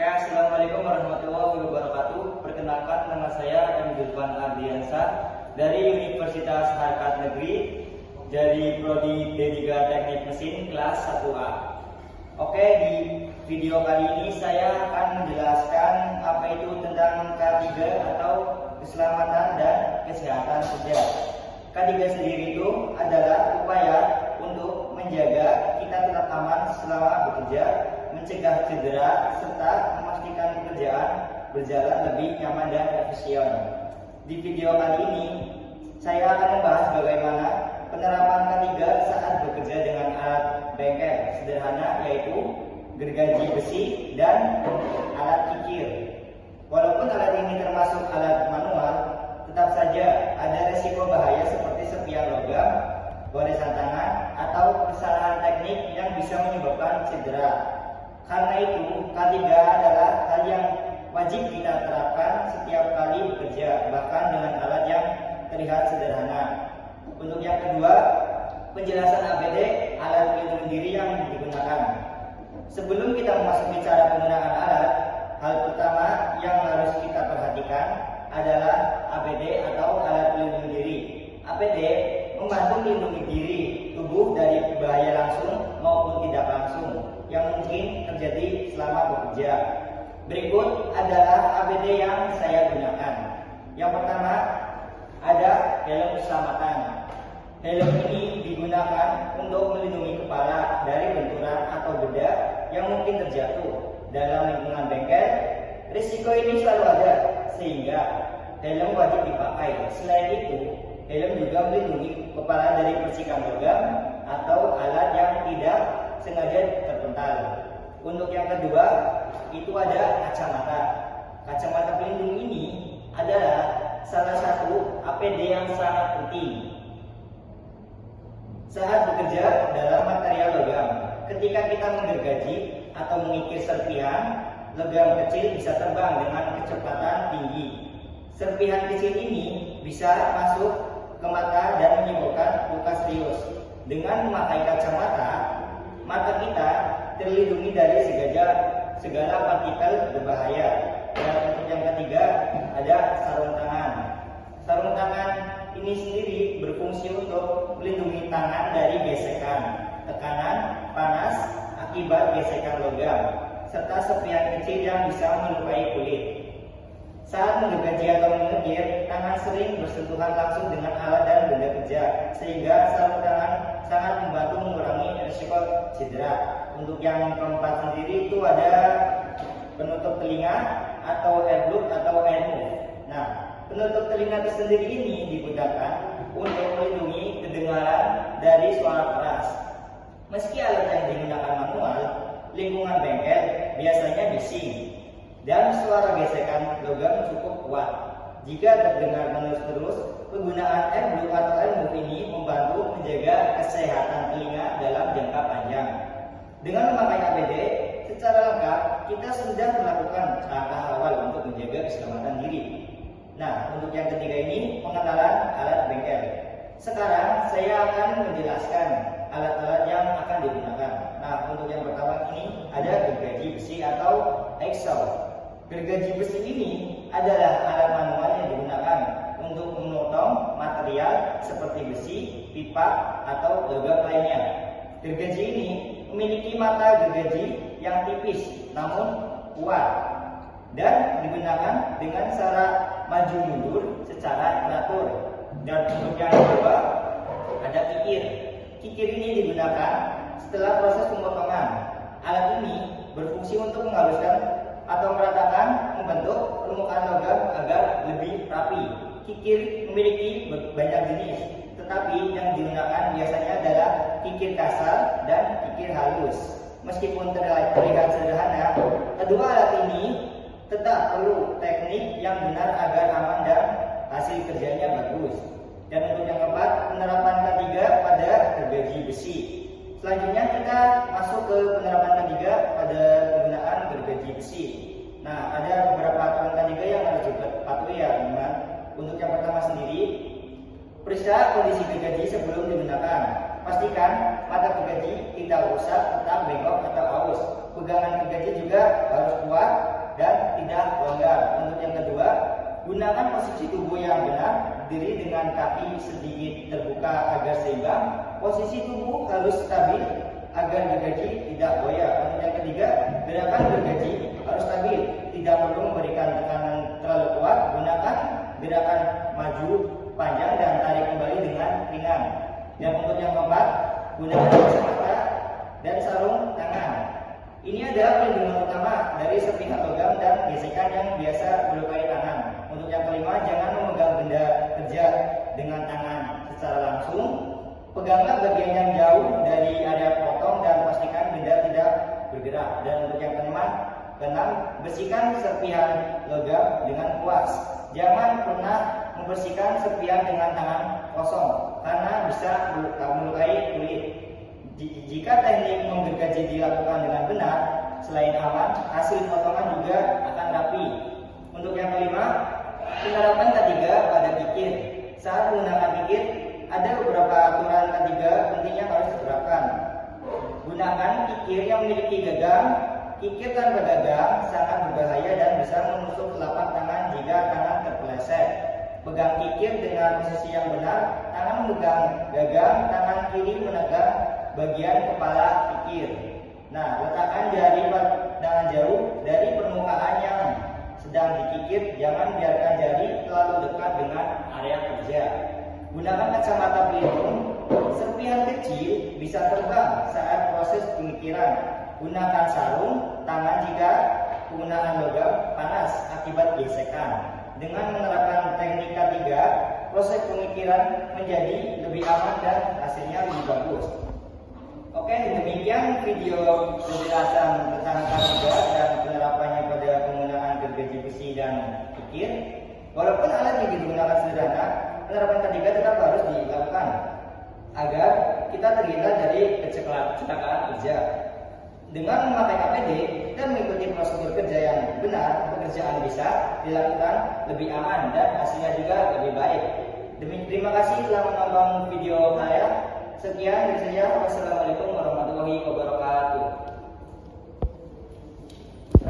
Assalamualaikum warahmatullahi wabarakatuh. Perkenalkan, nama saya M. Julvan Ardiansa dari Universitas Harkat Negeri, dari Prodi D3 Teknik Mesin kelas 1A. Oke, di video kali ini saya akan menjelaskan apa itu tentang K3 atau keselamatan dan kesehatan kerja. K3 sendiri itu adalah upaya untuk menjaga kita tetap aman selama bekerja, mencegah cedera, serta memastikan pekerjaan berjalan lebih nyaman dan efisien. Di video kali ini, saya akan membahas bagaimana penerapan K3 saat bekerja dengan alat bengkel sederhana, yaitu gergaji besi dan alat kikir. Walaupun alat ini termasuk alat manual, tetap saja ada resiko bahaya seperti serpihan logam, goresan tangan, atau kesalahan teknik yang bisa menyebabkan cedera. Karena itu, K3 adalah hal yang wajib kita terapkan setiap kali bekerja, bahkan dengan alat yang terlihat sederhana. Untuk yang kedua, penjelasan APD, alat pelindung diri yang digunakan. Sebelum kita memasuki cara penggunaan alat, hal pertama yang harus kita perhatikan adalah APD atau alat pelindung diri. APD membantu melindungi diri tubuh dari bahaya langsung maupun tidak langsung yang mungkin terjadi selama bekerja. Berikut adalah APD yang saya gunakan. Yang pertama, ada helm keselamatan. Helm ini digunakan untuk melindungi kepala dari benturan atau benda yang mungkin terjatuh. Dalam lingkungan bengkel, risiko ini selalu ada, sehingga helm wajib dipakai. Selain itu, helm juga melindungi kepala dari percikan logam atau alat yang tidak sengaja terpental. Untuk yang kedua, itu ada kacamata. Kacamata pelindung ini adalah salah satu APD yang sangat penting saat bekerja dalam material logam. Ketika kita menggergaji atau mengikir serpihan, logam kecil bisa terbang dengan kecepatan tinggi. Serpihan kecil ini bisa masuk ke mata dan menimbulkan luka serius. Dengan memakai kacamata, mata kita terlindungi dari segala partikel berbahaya. Dan untuk yang ketiga, ada sarung tangan. Sarung tangan ini sendiri berfungsi untuk melindungi tangan dari gesekan, tekanan, panas akibat gesekan logam, serta serpihan kecil yang bisa melukai kulit. Saat menggergaji atau mengikir, tangan sering bersentuhan langsung dengan alat dan benda kerja, sehingga sarung tangan sangat membantu mengurangi risiko cedera. Untuk yang keempat sendiri itu ada penutup telinga atau earplug atau earmuff. Nah, penutup telinga tersendiri ini digunakan untuk melindungi kedengaran dari suara keras. Meski alat yang digunakan manual, lingkungan bengkel biasanya bising dan suara gesekan logam cukup kuat. Jika terdengar menerus-terus, penggunaan earplug atau earmuff ini membantu menjaga kesehatan telinga dalam jangka panjang. Dengan memakai APD secara lengkap, kita sudah melakukan langkah awal untuk menjaga keselamatan diri. Nah, untuk yang ketiga ini, pengenalan alat bengkel. Sekarang saya akan menjelaskan alat-alat yang akan digunakan. Nah, untuk yang pertama ini ada gergaji besi atau hacksaw. Gergaji besi ini adalah alat manual yang digunakan untuk memotong material seperti besi, pipa, atau logam lainnya. Gergaji ini memiliki mata gergaji yang tipis namun kuat dan digunakan dengan cara maju mundur secara teratur. Dan untuk yang kedua ada kikir. Kikir ini digunakan setelah proses pemotongan. Alat ini berfungsi untuk menghaluskan atau meratakan membentuk permukaan logam agar lebih rapi. Kikir memiliki banyak jenis, tetapi yang digunakan biasanya adalah kikir kasar dan kikir halus. Meskipun terlihat sederhana, kedua alat ini tetap perlu teknik yang benar agar aman dan hasil kerjanya bagus. Dan untuk yang keempat, penerapan K3 pada gergaji besi. Selanjutnya kita masuk ke penerapan K3 pada penggunaan gergaji besi. Nah, ada beberapa aturan K3 yang harus dipatuhi ya teman-teman. Untuk yang pertama sendiri, periksa kondisi gergaji sebelum digunakan. Pastikan mata gergaji tidak rusak, tetap bengkok atau aus. Pegangan gergaji juga harus kuat dan tidak longgar. Untuk yang kedua, gunakan posisi tubuh yang benar, berdiri dengan kaki sedikit terbuka agar seimbang. Posisi tubuh harus stabil agar gergaji tidak goyah. Untuk yang ketiga, gerakan gergaji harus stabil, tidak perlu memberikan tekanan terlalu kuat. Gunakan gerakan maju, panjang, dan tarik kembali dengan ringan. Dan untuk yang keempat, gunakan kacamata dan sarung tangan. Ini adalah pelindungan utama dari serpihan logam dan gesekan yang biasa melukai tangan. Untuk yang kelima, jangan memegang benda kerja dengan tangan secara langsung. Peganglah bagian yang jauh dari area potong dan pastikan benda tidak bergerak. Dan untuk yang keenam, bersihkan serpihan logam dengan kuas. Jangan pernah membersihkan serpihan dengan tangan kosong karena bisa melukai kulit. Jika teknik menggergaji dilakukan dengan benar, selain aman, hasil potongan juga akan rapi. Untuk yang kelima, penerapan K3 pada kikir. Saat menggunakan kikir, ada beberapa aturan K3 penting yang harus diterapkan. Gunakan kikir yang memiliki gagang. Kikir tanpa gagang sangat berbahaya dan bisa menusuk telapak tangan jika tangan terpeleset. Pegang kikir dengan posisi yang benar, tangan memegang gagang, tangan kiri menegang bagian kepala kikir. Nah, letakkan jari pandangan jauh dari permukaan yang sedang dikikir. Jangan biarkan jari terlalu dekat dengan area kerja. Gunakan kacamata pelindung. Serpihan kecil bisa terbang saat proses pengikiran. Gunakan sarung tangan jika penggunaan logam panas akibat gesekan. Dengan menerapkan teknik K3, proses pengikiran menjadi lebih aman dan hasilnya lebih bagus. Oke, demikian video penjelasan tentang K3 dan penerapannya pada penggunaan gergaji besi dan kikir. Walaupun alat yang digunakan sederhana, penerapan K3 tetap harus dilakukan agar kita terhindar dari kecelakaan kerja. Dengan memakai APD dan mengikuti prosedur kerja yang benar, pekerjaan bisa dilakukan lebih aman dan hasilnya juga lebih baik. Terima kasih telah menonton video saya. Sekian dari saya. Wassalamualaikum warahmatullahi wabarakatuh.